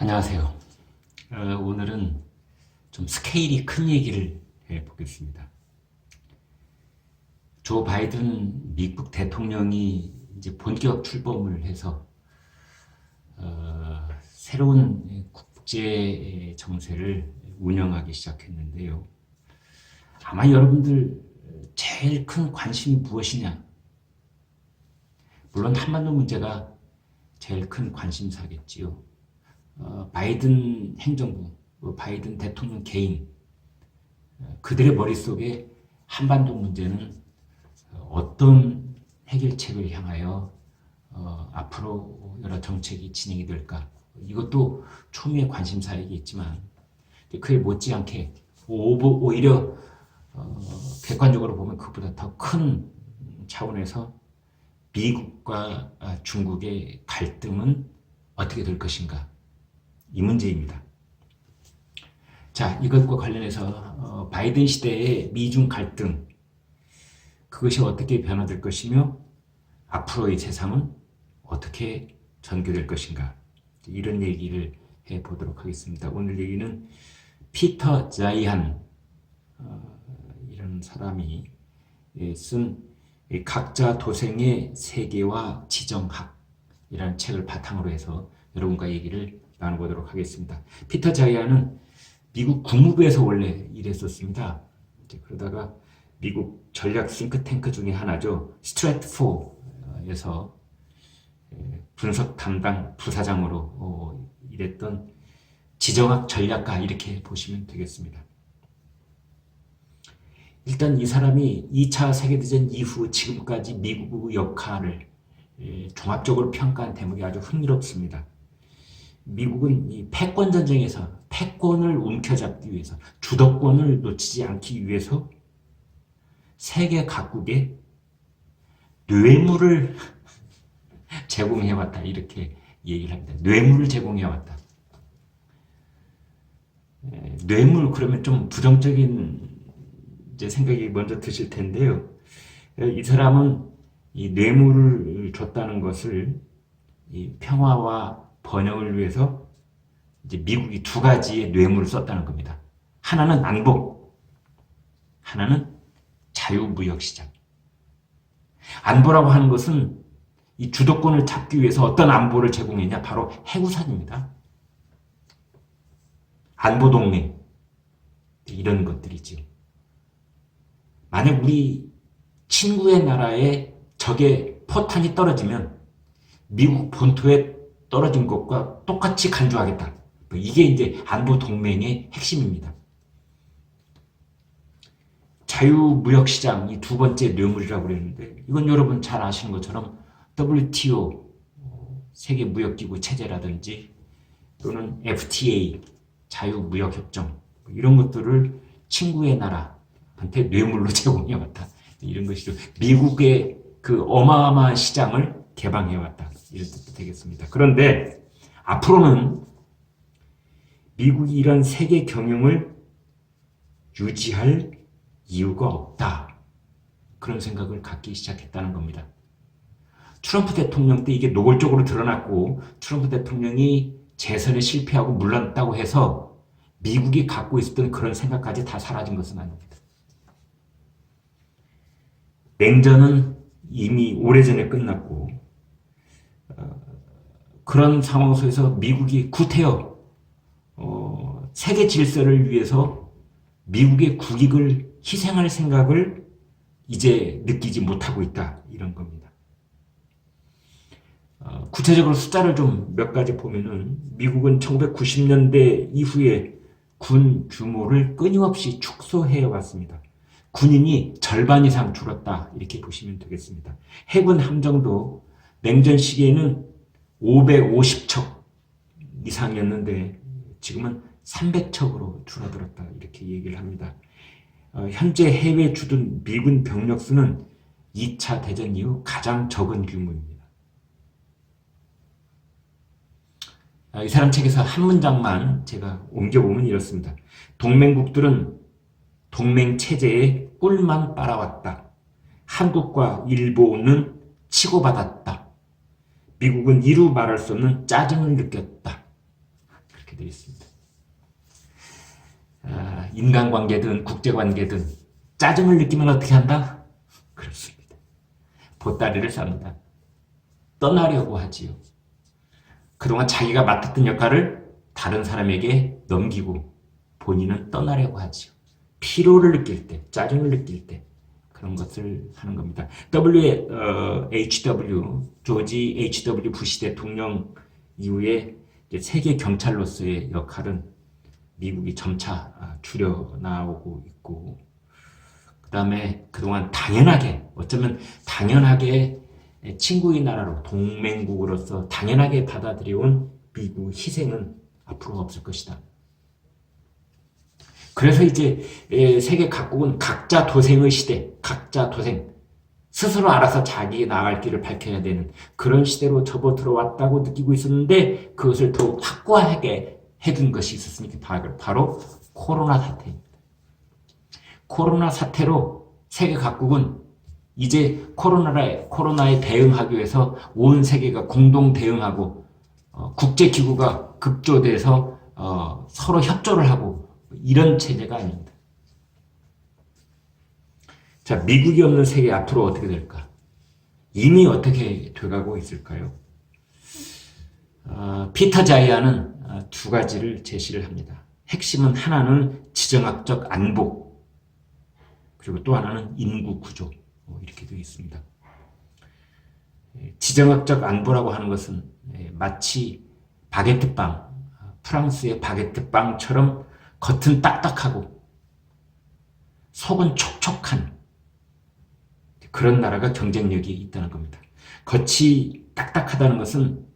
안녕하세요. 오늘은 좀 스케일이 큰 얘기를 해보겠습니다. 조 바이든 미국 대통령이 이제 본격 출범을 해서 새로운 국제 정세를 운영하기 시작했는데요. 아마 여러분들 제일 큰 관심이 무엇이냐? 물론 한반도 문제가 제일 큰 관심사겠지요. 바이든 행정부, 바이든 대통령 개인, 그들의 머릿속에 한반도 문제는 어떤 해결책을 향하여 앞으로 여러 정책이 진행이 될까? 이것도 초미의 관심사이겠지만 그에 못지않게 오히려 객관적으로 보면 그보다 더 큰 차원에서 미국과 중국의 갈등은 어떻게 될 것인가? 이 문제입니다. 자, 이것과 관련해서 바이든 시대의 미중 갈등, 그것이 어떻게 변화될 것이며 앞으로의 세상은 어떻게 전개될 것인가, 이런 얘기를 해보도록 하겠습니다. 오늘 얘기는 피터 자이한 이런 사람이 쓴 각자 도생의 세계와 지정학이라는 책을 바탕으로 해서 여러분과 얘기를 나눠보도록 하겠습니다. 피터 자이안은 미국 국무부에서 원래 일했었습니다. 그러다가 미국 전략 싱크탱크 중에 하나죠. 스트래트포에서 분석 담당 부사장으로 일했던 지정학 전략가, 이렇게 보시면 되겠습니다. 일단 이 사람이 2차 세계대전 이후 지금까지 미국의 역할을 종합적으로 평가한 대목이 아주 흥미롭습니다. 미국은 이 패권 전쟁에서 패권을 움켜잡기 위해서, 주도권을 놓치지 않기 위해서 세계 각국에 뇌물을 제공해왔다, 이렇게 얘기를 합니다. 뇌물을 제공해왔다. 뇌물 그러면 좀 부정적인 이제 생각이 먼저 드실 텐데요. 이 사람은 이 뇌물을 줬다는 것을 이 평화와 번영을 위해서 이제 미국이 두 가지의 뇌물을 썼다는 겁니다. 하나는 안보, 하나는 자유무역시장. 안보라고 하는 것은 이 주도권을 잡기 위해서 어떤 안보를 제공했냐? 바로 해구산입니다. 안보동맹, 이런 것들이지요. 만약 우리 친구의 나라에 적의 포탄이 떨어지면 미국 본토에 떨어진 것과 똑같이 간주하겠다. 이게 이제 안보 동맹의 핵심입니다. 자유무역시장, 이 두 번째 뇌물이라고 그랬는데, 이건 여러분 잘 아시는 것처럼 WTO, 세계무역기구 체제라든지 또는 FTA, 자유무역협정, 이런 것들을 친구의 나라한테 뇌물로 제공해왔다. 이런 것이죠. 미국의 그 어마어마한 시장을 개방해왔다, 이런 뜻도 되겠습니다. 그런데 앞으로는 미국이 이런 세계 경영을 유지할 이유가 없다, 그런 생각을 갖기 시작했다는 겁니다. 트럼프 대통령 때 이게 노골적으로 드러났고, 트럼프 대통령이 재선에 실패하고 물러났다고 해서 미국이 갖고 있었던 그런 생각까지 다 사라진 것은 아닙니다. 냉전은 이미 오래전에 끝났고, 그런 상황 속에서 미국이 구태여 세계 질서를 위해서 미국의 국익을 희생할 생각을 이제 느끼지 못하고 있다, 이런 겁니다. 구체적으로 숫자를 좀 몇 가지 보면은, 미국은 1990년대 이후에 군 규모를 끊임없이 축소해 왔습니다. 군인이 절반 이상 줄었다, 이렇게 보시면 되겠습니다. 해군 함정도 냉전 시기에는 550척 이상이었는데 지금은 300척으로 줄어들었다, 이렇게 얘기를 합니다. 현재 해외 주둔 미군 병력 수는 2차 대전 이후 가장 적은 규모입니다. 이 사람 책에서 한 문장만 제가 옮겨보면 이렇습니다. 동맹국들은 동맹체제에 꿀만 빨아왔다. 한국과 일본은 치고받았다. 미국은 이루 말할 수 없는 짜증을 느꼈다. 되어 있습니다. 인간관계든 국제관계든 짜증을 느끼면 어떻게 한다? 그렇습니다. 보따리를 쌉니다. 떠나려고 하지요. 그동안 자기가 맡았던 역할을 다른 사람에게 넘기고 본인은 떠나려고 하지요. 피로를 느낄 때, 짜증을 느낄 때 그런 것을 하는 겁니다. 조지 H.W. 부시 대통령 이후에 세계 경찰로서의 역할은 미국이 점차 줄여나오고 있고, 그 다음에 그동안 당연하게, 어쩌면 당연하게 친구의 나라로 동맹국으로서 당연하게 받아들여온 미국 희생은 앞으로 없을 것이다. 그래서 이제 세계 각국은 각자 도생의 시대, 각자 도생, 스스로 알아서 자기의 나아갈 길을 밝혀야 되는 그런 시대로 접어들어왔다고 느끼고 있었는데, 그것을 더욱 확고하게 해준 것이 있었으니까 바로 코로나 사태입니다. 코로나 사태로 세계 각국은 이제 코로나에 대응하기 위해서 온 세계가 공동 대응하고 국제기구가 급조돼서 서로 협조를 하고 이런 체제가 아닙니다. 자, 미국이 없는 세계 앞으로 어떻게 될까? 이미 어떻게 돼가고 있을까요? 피터 자이안은 두 가지를 제시를 합니다. 핵심은 하나는 지정학적 안보, 그리고 또 하나는 인구 구조, 이렇게 되어 있습니다. 지정학적 안보라고 하는 것은 마치 바게트빵, 프랑스의 바게트빵처럼 겉은 딱딱하고 속은 촉촉한 그런 나라가 경쟁력이 있다는 겁니다. 겉이 딱딱하다는 것은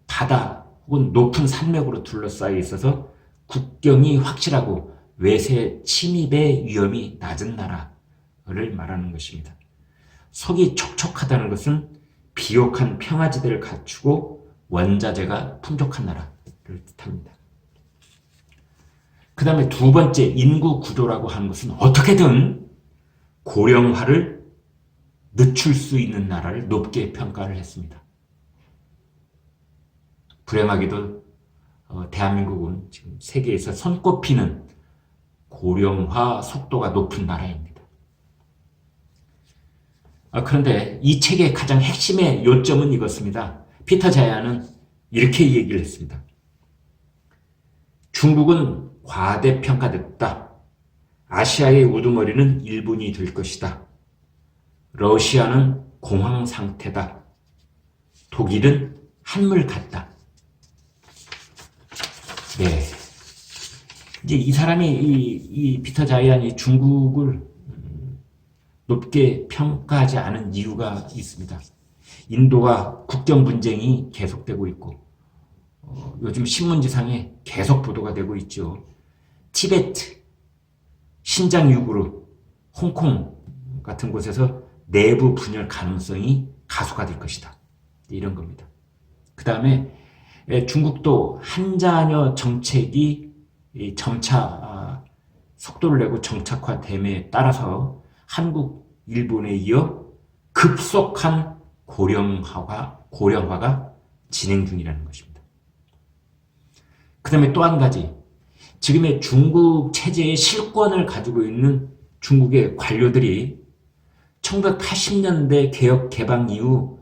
바다 혹은 높은 산맥으로 둘러싸여 있어서 국경이 확실하고 외세 침입의 위험이 낮은 나라를 말하는 것입니다. 속이 촉촉하다는 것은 비옥한 평화지대를 갖추고 원자재가 풍족한 나라를 뜻합니다. 그 다음에 두 번째 인구 구조라고 하는 것은 어떻게든 고령화를 늦출 수 있는 나라를 높게 평가를 했습니다. 불행하게도 대한민국은 지금 세계에서 손꼽히는 고령화 속도가 높은 나라입니다. 그런데 이 책의 가장 핵심의 요점은 이것입니다. 피터 자이안은 이렇게 얘기를 했습니다. 중국은 과대평가됐다. 아시아의 우두머리는 일본이 될 것이다. 러시아는 공황 상태다. 독일은 한물 같다. 네. 이제 이 사람이 이 피터 자이안이 중국을 높게 평가하지 않은 이유가 있습니다. 인도와 국경 분쟁이 계속되고 있고, 요즘 신문지상에 계속 보도가 되고 있죠. 티베트, 신장 유구르, 홍콩 같은 곳에서 내부 분열 가능성이 가속화될 것이다. 이런 겁니다. 그 다음에 중국도 한자녀 정책이 점차 속도를 내고 정착화됨에 따라서 한국, 일본에 이어 급속한 고령화가 진행 중이라는 것입니다. 그 다음에 또 한 가지, 지금의 중국 체제의 실권을 가지고 있는 중국의 관료들이 1980년대 개혁 개방 이후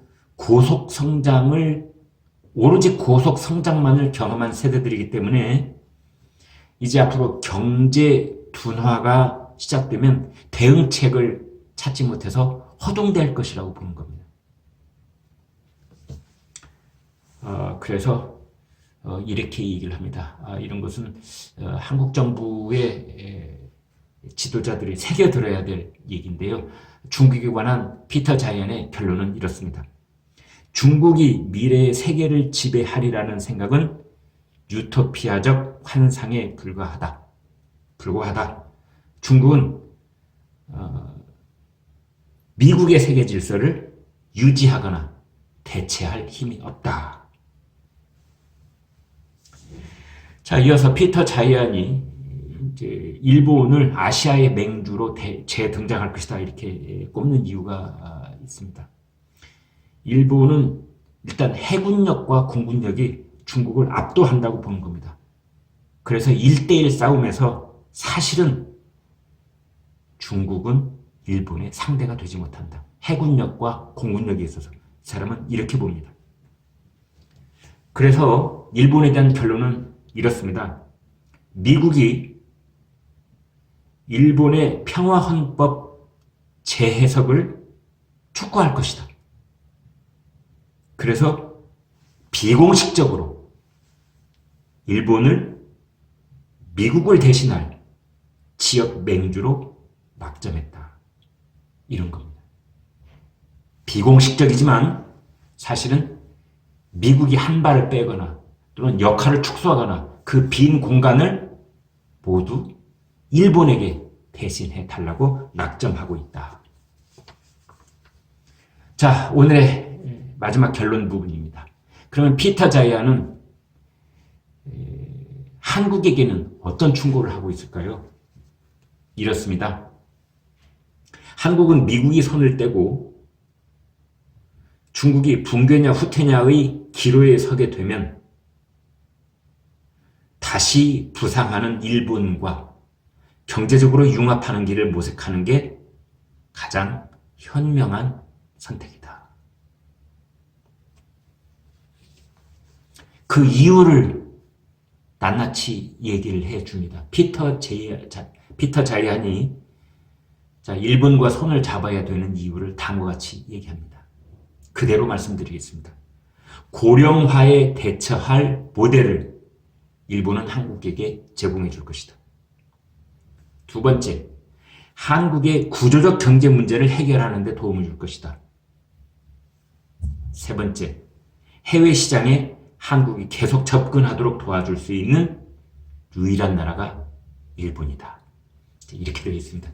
오로지 고속 성장만을 경험한 세대들이기 때문에 이제 앞으로 경제 둔화가 시작되면 대응책을 찾지 못해서 허둥댈 것이라고 보는 겁니다. 그래서 이렇게 얘기를 합니다. 이런 것은 한국 정부의 지도자들이 새겨들어야 될 얘기인데요. 중국에 관한 피터 자이안의 결론은 이렇습니다. 중국이 미래의 세계를 지배하리라는 생각은 유토피아적 환상에 불과하다. 중국은 미국의 세계 질서를 유지하거나 대체할 힘이 없다. 자, 이어서 피터 자이안이 이제 일본을 아시아의 맹주로 재등장할 것이다 이렇게 꼽는 이유가 있습니다. 일본은 일단 해군력과 공군력이 중국을 압도한다고 보는 겁니다. 그래서 1대1 싸움에서 사실은 중국은 일본의 상대가 되지 못한다. 해군력과 공군력에 있어서 이 사람은 이렇게 봅니다. 그래서 일본에 대한 결론은 이렇습니다. 미국이 일본의 평화헌법 재해석을 촉구할 것이다. 그래서 비공식적으로 일본을 미국을 대신할 지역 맹주로 낙점했다. 이런 겁니다. 비공식적이지만 사실은 미국이 한 발을 빼거나 또는 역할을 축소하거나 그 빈 공간을 모두 일본에게 대신해 달라고 낙점하고 있다. 자, 오늘의 마지막 결론 부분입니다. 그러면 피터 자이아는 한국에게는 어떤 충고를 하고 있을까요? 이렇습니다. 한국은 미국이 손을 떼고 중국이 붕괴냐 후퇴냐의 기로에 서게 되면 다시 부상하는 일본과 경제적으로 융합하는 길을 모색하는 게 가장 현명한 선택이다. 그 이유를 낱낱이 얘기를 해줍니다. 피터 자이안이 일본과 손을 잡아야 되는 이유를 다음과 같이 얘기합니다. 그대로 말씀드리겠습니다. 고령화에 대처할 모델을 일본은 한국에게 제공해 줄 것이다. 두 번째, 한국의 구조적 경제 문제를 해결하는 데 도움을 줄 것이다. 세 번째, 해외 시장에 한국이 계속 접근하도록 도와줄 수 있는 유일한 나라가 일본이다. 이렇게 되어 있습니다.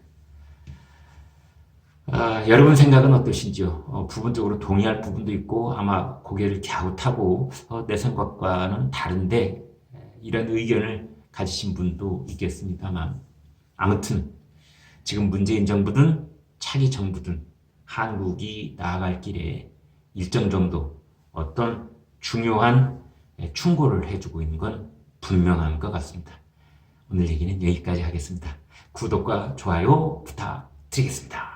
여러분 생각은 어떠신지요? 부분적으로 동의할 부분도 있고 아마 고개를 갸웃하고 내 생각과는 다른데 이런 의견을 가지신 분도 있겠습니다만 아무튼 지금 문재인 정부든 차기 정부든 한국이 나아갈 길에 일정 정도 어떤 중요한 충고를 해주고 있는 건 분명한 것 같습니다. 오늘 얘기는 여기까지 하겠습니다. 구독과 좋아요 부탁드리겠습니다.